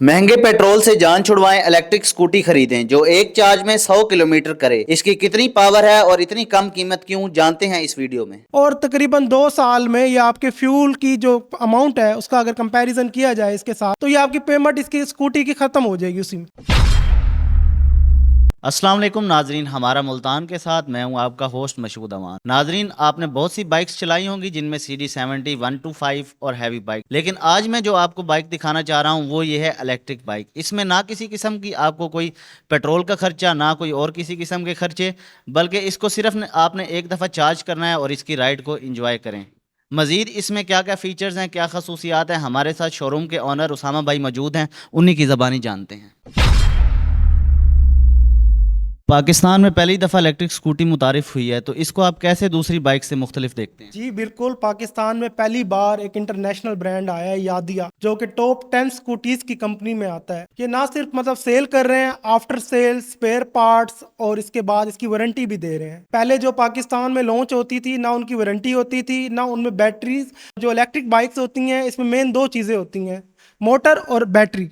महंगे पेट्रोल से जान छुड़वाएं, इलेक्ट्रिक स्कूटी खरीदें जो एक चार्ज में 100 किलोमीटर करे। इसकी कितनी पावर है और इतनी कम कीमत क्यों, जानते हैं इस वीडियो में। और तकरीबन 2 साल में ये आपके फ्यूल की जो अमाउंट है उसका अगर कंपैरिजन किया जाए इसके साथ, तो ये आपकी पेमेंट इसकी स्कूटी की खत्म हो जाएगी उसी में। अस्सलाम वालेकुम नाजरीन, हमारा मुल्तान के साथ मैं हूं आपका होस्ट मशहूद अमान। नाजरीन, आपने बहुत सी बाइक्स चलाई होंगी जिनमें CD70, 125 और हैवी बाइक, लेकिन आज मैं जो आपको बाइक दिखाना चाह रहा हूं वो ये है इलेक्ट्रिक बाइक। इसमें ना किसी किस्म की आपको कोई पेट्रोल का खर्चा, ना कोई और किसी किस्म के खर्चे, बल्कि इसको सिर्फ आपने एक दफ़ा चार्ज करना है और इसकी राइड को इंजॉय करें। मजीद इसमें क्या क्या फ़ीचर्स हैं, क्या खसूसियात हैं, हमारे साथ शोरूम के ऑनर उसामा भाई मौजूद हैं, उन्हीं की ज़बानी जानते हैं। पाकिस्तान में पहली दफ़ा इलेक्ट्रिक स्कूटी मुतारिफ हुई है, तो इसको आप कैसे दूसरी बाइक से मुख्तलिफ देखते हैं? जी बिल्कुल, पाकिस्तान में पहली बार एक इंटरनेशनल ब्रांड आया है यादिया, जो कि टॉप 10 स्कूटीज की कंपनी में आता है। ये ना सिर्फ सेल कर रहे हैं, आफ्टर सेल स्पेयर पार्ट्स और इसके बाद इसकी वारंटी भी दे रहे हैं। पहले जो पाकिस्तान में लॉन्च होती थी ना उनकी वारंटी होती थी ना उनमें बैटरीज। जो इलेक्ट्रिक बाइक्स होती हैं इसमें मेन दो चीज़ें होती हैं, मोटर और बैटरी।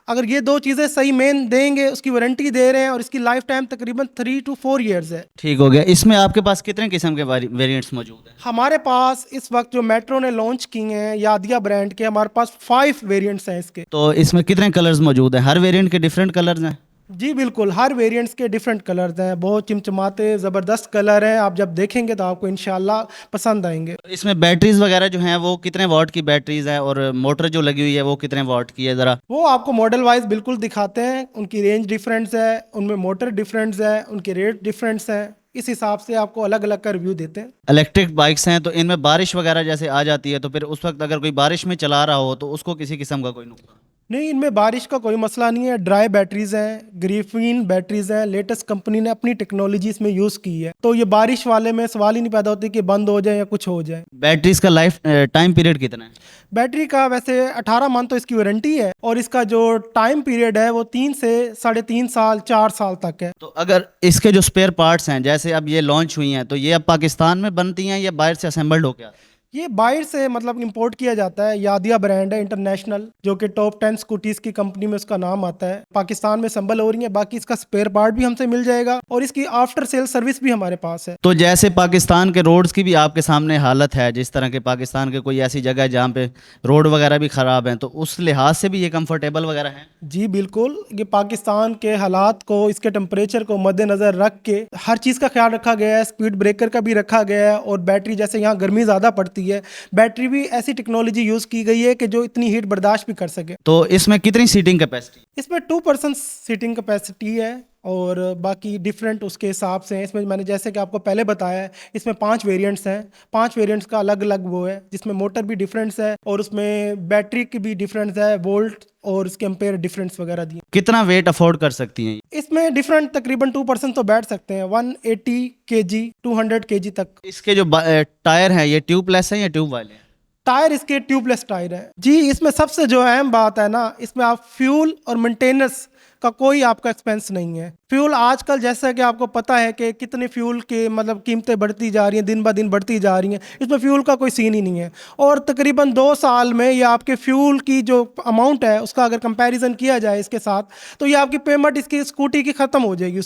अगर ये दो चीज़ें सही मेन देंगे, उसकी वारंटी दे रहे हैं और इसकी लाइफ टाइम तकरीबन 3 to 4 ईयर्स है। ठीक हो गया। इसमें आपके पास कितने किस्म के वेरिएंट्स मौजूद हैं? हमारे पास इस वक्त जो मेट्रो ने लॉन्च किए हैं यादिया ब्रांड के, हमारे पास 5 वेरिएंट्स हैं इसके। तो इसमें कितने कलर्स मौजूद हैं? हर वेरिएंट के डिफरेंट कलर्स हैं? जी बिल्कुल, हर वेरिएंट्स के डिफरेंट कलर्स हैं, बहुत चिमचमाते ज़बरदस्त कलर हैं। आप जब देखेंगे तो आपको इंशाल्लाह पसंद आएंगे। तो इसमें बैटरीज वगैरह जो हैं वो कितने वाट की बैटरीज हैं और मोटर जो लगी हुई है वो कितने वाट की है, ज़रा? वो आपको मॉडल वाइज बिल्कुल दिखाते हैं, उनकी रेंज डिफरेंस है, उनमें मोटर डिफरेंस है, उनके रेट डिफरेंस है। इस हिसाब से आपको अलग अलग का रिव्यू देते हैं। इलेक्ट्रिक बाइक्स हैं तो इनमें बारिश वगैरह जैसे आ जाती है, तो फिर उस वक्त अगर कोई बारिश में चला रहा हो तो उसको किसी किस्म का कोई नुकसान? नहीं, इनमें बारिश का कोई मसला नहीं है। ड्राई बैटरीज हैं, ग्रिफिन बैटरीज हैं, लेटेस्ट कंपनी ने अपनी टेक्नोलॉजी इसमें यूज़ की है, तो ये बारिश वाले में सवाल ही नहीं पैदा होती कि बंद हो जाए या कुछ हो जाए। बैटरीज का लाइफ टाइम पीरियड कितना है? बैटरी का वैसे 18 मंथ तो इसकी वारंटी है और इसका जो टाइम पीरियड है वो 3 से 3.5 साल 4 साल तक है। तो अगर इसके जो स्पेयर पार्ट्स हैं, जैसे अब ये लॉन्च हुई हैं, तो ये अब पाकिस्तान में बनती हैं या बाहर से असेंबल्ड होकर आती हैं? ये बाहर से इंपोर्ट किया जाता है। यादिया ब्रांड है इंटरनेशनल, जो कि टॉप 10 स्कूटीज की कंपनी में उसका नाम आता है। पाकिस्तान में असेंबल हो रही है, बाकी इसका स्पेयर पार्ट भी हमसे मिल जाएगा और इसकी आफ्टर सेल सर्विस भी हमारे पास है। तो जैसे पाकिस्तान के रोड्स की भी आपके सामने हालत है, जिस तरह के पाकिस्तान के कोई ऐसी जगह है जहाँ पे रोड वगैरह भी ख़राब हैं, तो उस लिहाज से भी ये कंफर्टेबल वगैरह है? जी बिल्कुल, ये पाकिस्तान के हालात को, इसके टेम्परेचर को मद्देनज़र रख के हर चीज़ का ख्याल रखा गया है। स्पीड ब्रेकर का भी रखा गया है और बैटरी, जैसे यहाँ गर्मी ज़्यादा पड़ती है, बैटरी भी ऐसी टेक्नोलॉजी यूज़ की गई है कि जो इतनी हीट बर्दाश्त भी कर सके। तो इसमें कितनी सीटिंग कैपेसिटी? इसमें 2% सीटिंग कैपेसिटी है और बाकी डिफरेंट उसके हिसाब से है। इसमें मैंने जैसे कि आपको पहले बताया है, इसमें 5 वेरिएंट्स हैं। 5 वेरिएंट्स का अलग अलग वो है, जिसमें मोटर भी डिफरेंस है और उसमें बैटरी की भी डिफरेंस है, वोल्ट और उसके एम्पेयर डिफरेंस वगैरह दिए। कितना वेट अफोर्ड कर सकती हैं? इसमें डिफरेंट तकरीबन 2% तो बैठ सकते हैं, 180 kg 200 kg तक। इसके जो टायर हैं ये ट्यूबलेस हैं या ट्यूब वाले हैं? टायर इसके ट्यूबलेस टायर है जी। इसमें सबसे जो अहम बात है ना, इसमें आप फ्यूल और मेंटेनेंस का कोई आपका एक्सपेंस नहीं है। फ्यूल आजकल जैसा कि आपको पता है कि कितने फ्यूल के कीमतें बढ़ती जा रही हैं, दिन ब दिन बढ़ती जा रही हैं। इसमें फ्यूल का कोई सीन ही नहीं है और तकरीबन 2 साल में ये आपके फ्यूल की जो अमाउंट है उसका अगर कंपैरिजन किया जाए इसके साथ, तो ये आपकी पेमेंट इसकी स्कूटी की ख़त्म हो जाएगी,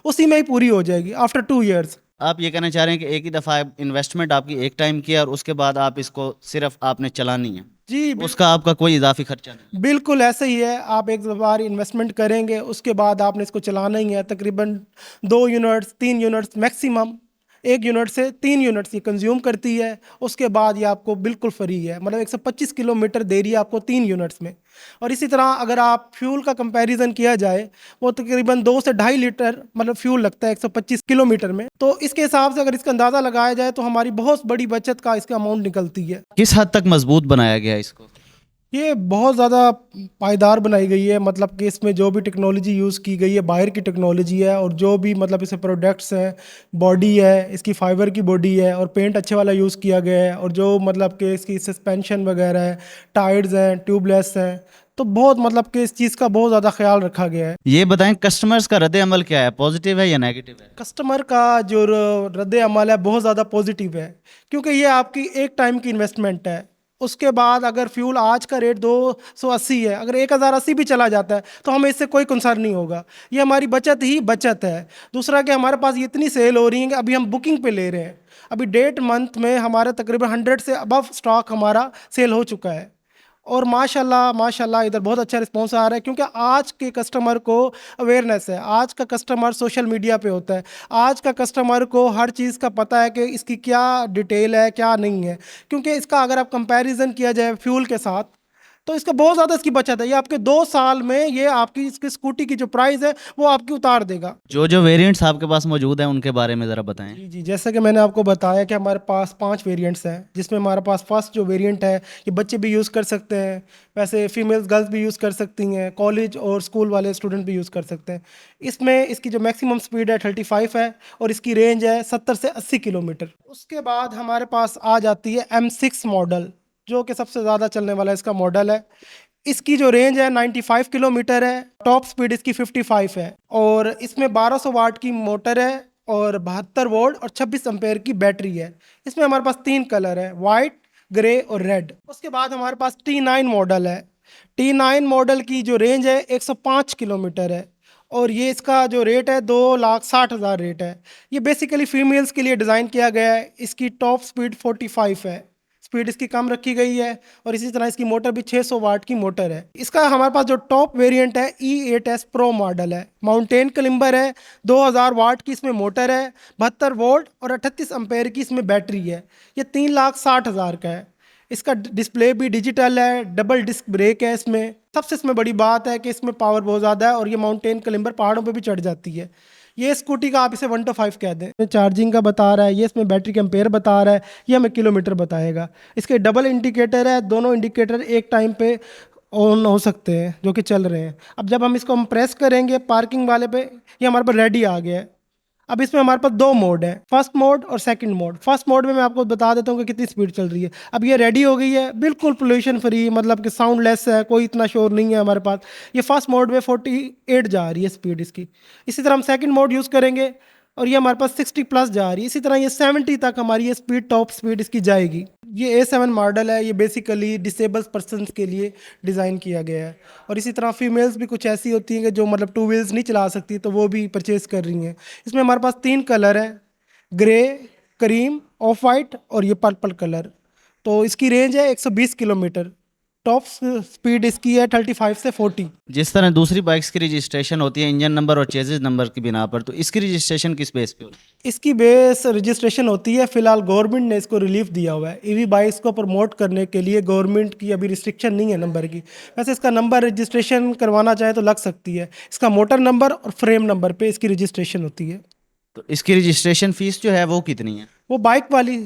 उसी में ही पूरी हो जाएगी आफ्टर 2 ईयर्स। आप ये कहना चाह रहे हैं कि एक ही दफ़ा इन्वेस्टमेंट आपकी एक टाइम की है और उसके बाद आप इसको सिर्फ आपने चलानी है? जी उसका आपका कोई इजाफी खर्चा नहीं? बिल्कुल ऐसे ही है। आप एक बार इन्वेस्टमेंट करेंगे, उसके बाद आपने इसको चलाना ही है। तकरीबन 2 यूनिट्स 3 यूनिट्स मैक्सिमम, 1 यूनिट से 3 यूनिट्स ये कंज्यूम करती है। उसके बाद ये आपको बिल्कुल फ्री है, 125 किलोमीटर दे रही है आपको 3 यूनिट्स में। और इसी तरह अगर आप फ्यूल का कंपैरिजन किया जाए, वो तकरीबन 2 से 2.5 लीटर फ्यूल लगता है 125 किलोमीटर में। तो इसके हिसाब से अगर इसका अंदाज़ा लगाया जाए तो हमारी बहुत बड़ी बचत का इसका अमाउंट निकलती है। किस हद तक मजबूत बनाया गया है इसको? ये बहुत ज़्यादा पायदार बनाई गई है, कि इसमें जो भी टेक्नोलॉजी यूज़ की गई है बाहर की टेक्नोलॉजी है और जो भी इसमें प्रोडक्ट्स हैं, बॉडी है इसकी फाइबर की बॉडी है और पेंट अच्छे वाला यूज़ किया गया है और जो कि इसकी सस्पेंशन वगैरह है, टायर्स हैं ट्यूबलेस हैं, तो बहुत कि इस चीज़ का बहुत ज़्यादा ख्याल रखा गया है। ये बताएं कस्टमर्स का रद्द अमल क्या है, पॉजिटिव है या नेगेटिव है? कस्टमर का जो रद्द अमल है बहुत ज़्यादा पॉजिटिव है, क्योंकि ये आपकी एक टाइम की इन्वेस्टमेंट है। उसके बाद अगर फ्यूल आज का रेट 280 है, अगर 1080 भी चला जाता है तो हमें इससे कोई कंसर्न नहीं होगा। ये हमारी बचत ही बचत है। दूसरा कि हमारे पास ये इतनी सेल हो रही है कि अभी हम बुकिंग पे ले रहे हैं। अभी डेट मंथ में हमारे तकरीबन 100 से अबव स्टॉक हमारा सेल हो चुका है। और माशाल्लाह माशाल्लाह इधर बहुत अच्छा रिस्पॉन्स आ रहा है, क्योंकि आज के कस्टमर को अवेयरनेस है। आज का कस्टमर सोशल मीडिया पे होता है। आज का कस्टमर को हर चीज़ का पता है कि इसकी क्या डिटेल है क्या नहीं है, क्योंकि इसका अगर आप कंपैरिजन किया जाए फ्यूल के साथ तो इसका बहुत ज़्यादा इसकी बचत है। ये आपके 2 साल में ये आपकी इसकी स्कूटी की जो प्राइस है वो आपकी उतार देगा। जो जो वेरिएंट्स आपके पास मौजूद हैं उनके बारे में ज़रा बताएं। जी जी, जैसे कि मैंने आपको बताया कि हमारे पास 5 वेरिएंट्स हैं, जिसमें हमारे पास फर्स्ट जो वेरिएंट है ये बच्चे भी यूज़ कर सकते हैं। वैसे फीमेल्स गर्ल्स भी यूज़ कर सकती हैं, कॉलेज और स्कूल वाले स्टूडेंट भी यूज़ कर सकते हैं। इसमें इसकी जो मैक्सिमम स्पीड है 35 है और इसकी रेंज है 70 से 80 किलोमीटर। उसके बाद हमारे पास आ जाती है M6 मॉडल, जो कि सबसे ज़्यादा चलने वाला इसका मॉडल है। इसकी जो रेंज है 95 किलोमीटर है, टॉप स्पीड इसकी 55 है और इसमें 1200 वाट की मोटर है और 72 वोल्ट और 26 एम्पेयर की बैटरी है। इसमें हमारे पास 3 कलर है, वाइट, ग्रे और रेड। उसके बाद हमारे पास T9 मॉडल है। T9 मॉडल की जो रेंज है 105 किलोमीटर है और ये इसका जो रेट है 2,60,000 रेट है। ये बेसिकली फीमेल्स के लिए डिज़ाइन किया गया है। इसकी टॉप स्पीड 45 है, स्पीड इसकी कम रखी गई है और इसी तरह इसकी मोटर भी 600 वाट की मोटर है। इसका हमारे पास जो टॉप वेरिएंट है E8S प्रो मॉडल है, माउंटेन क्लिम्बर है, 2000 वाट की इसमें मोटर है, 72 वोल्ट और 38 एम्पेयर की इसमें बैटरी है। ये 3,60,000 का है। इसका डिस्प्ले भी डिजिटल है, डबल डिस्क ब्रेक है इसमें। सबसे इसमें बड़ी बात है कि इसमें पावर बहुत ज़्यादा है और ये माउंटेन क्लिम्बर पहाड़ों पे भी चढ़ जाती है। ये स्कूटी का आप इसे 1 to 5 कह दें। चार्जिंग का बता रहा है, ये इसमें बैटरी के एम्पेयर बता रहा है, ये हमें किलोमीटर बताएगा। इसके डबल इंडिकेटर है, दोनों इंडिकेटर एक टाइम पे ऑन हो सकते हैं जो कि चल रहे हैं। अब जब हम इसको प्रेस करेंगे पार्किंग वाले पे, ये हमारे पास रेडी आ गया है। अब इसमें हमारे पास 2 मोड हैं, फर्स्ट मोड और सेकंड मोड। फर्स्ट मोड में मैं आपको बता देता हूँ कि कितनी स्पीड चल रही है। अब ये रेडी हो गई है, बिल्कुल पोल्यूशन फ्री, मतलब कि साउंड लेस है, कोई इतना शोर नहीं है हमारे पास। ये फर्स्ट मोड में 48 जा रही है स्पीड इसकी। इसी तरह हम सेकंड मोड यूज़ करेंगे और ये हमारे पास 60 प्लस जा रही है। इसी तरह ये 70 तक हमारी ये स्पीड टॉप स्पीड इसकी जाएगी। ये A7 मॉडल है, ये बेसिकली डिसेबल पर्सनस के लिए डिज़ाइन किया गया है। और इसी तरह फीमेल्स भी कुछ ऐसी होती हैं कि जो मतलब 2 व्हील्स नहीं चला सकती, तो वो भी परचेज़ कर रही हैं। इसमें हमारे पास 3 कलर है, ग्रे, क्रीम, ऑफ वाइट और ये पर्पल कलर। तो इसकी रेंज है 120 किलोमीटर। टॉप स्पीड इसकी है 35 से 40। जिस तरह दूसरी बाइक्स की रजिस्ट्रेशन होती है इंजन नंबर और चेजिस नंबर की बिना पर, तो इसकी रजिस्ट्रेशन किस बेस पे होती है? इसकी बेस रजिस्ट्रेशन होती है, फिलहाल गवर्नमेंट ने इसको रिलीफ दिया हुआ है। ईवी बाइक्स को प्रमोट करने के लिए गवर्नमेंट की अभी रिस्ट्रिक्शन नहीं है नंबर की। वैसे इसका नंबर रजिस्ट्रेशन करवाना चाहे तो लग सकती है। इसका मोटर नंबर और फ्रेम नंबर पे इसकी रजिस्ट्रेशन होती है। तो इसकी रजिस्ट्रेशन फीस जो है वो कितनी है? वो बाइक वाली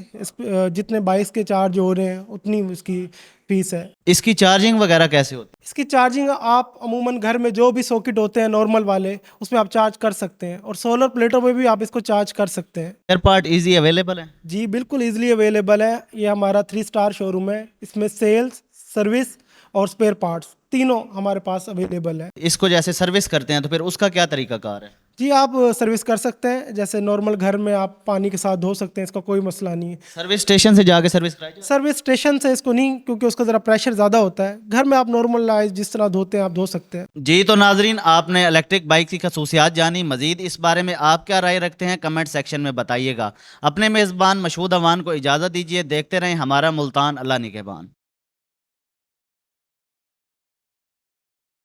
जितने बाइक्स के चार्ज हो रहे हैं उतनी उसकी फीस है। इसकी चार्जिंग वगैरह कैसे होती इसकी चार्जिंग आप अमूमन घर में जो भी सॉकेट होते हैं नॉर्मल वाले, उसमें आप चार्ज कर सकते हैं और सोलर प्लेटों में भी आप इसको चार्ज कर सकते हैं। है? स्पेयर पार्ट इजी अवेलेबल है? जी बिल्कुल ईजिली अवेलेबल है। ये हमारा 3 स्टार शोरूम है। इसमें सेल्स, सर्विस और स्पेयर पार्ट्स तीनों हमारे पास अवेलेबल है। इसको जैसे सर्विस करते हैं तो फिर उसका क्या तरीकाकार है? जी आप सर्विस कर सकते हैं, जैसे नॉर्मल घर में आप पानी के साथ धो सकते हैं, इसका कोई मसला नहीं है। सर्विस स्टेशन से जाके सर्विस कराई जाए? सर्विस स्टेशन से इसको नहीं, क्योंकि उसका ज़रा प्रेशर ज़्यादा होता है। घर में आप नॉर्मल जिस तरह धोते हैं आप धो सकते हैं। जी तो नाजरीन, आपने इलेक्ट्रिक बाइक की खसूसियात जानी। मजीद इस बारे में आप क्या राय रखते हैं कमेंट सेक्शन में बताइएगा। अपने मेज़बान मशहूद अवान को इजाज़त दीजिए। देखते रहें हमारा मुल्तान। अल्लाह निगहबान।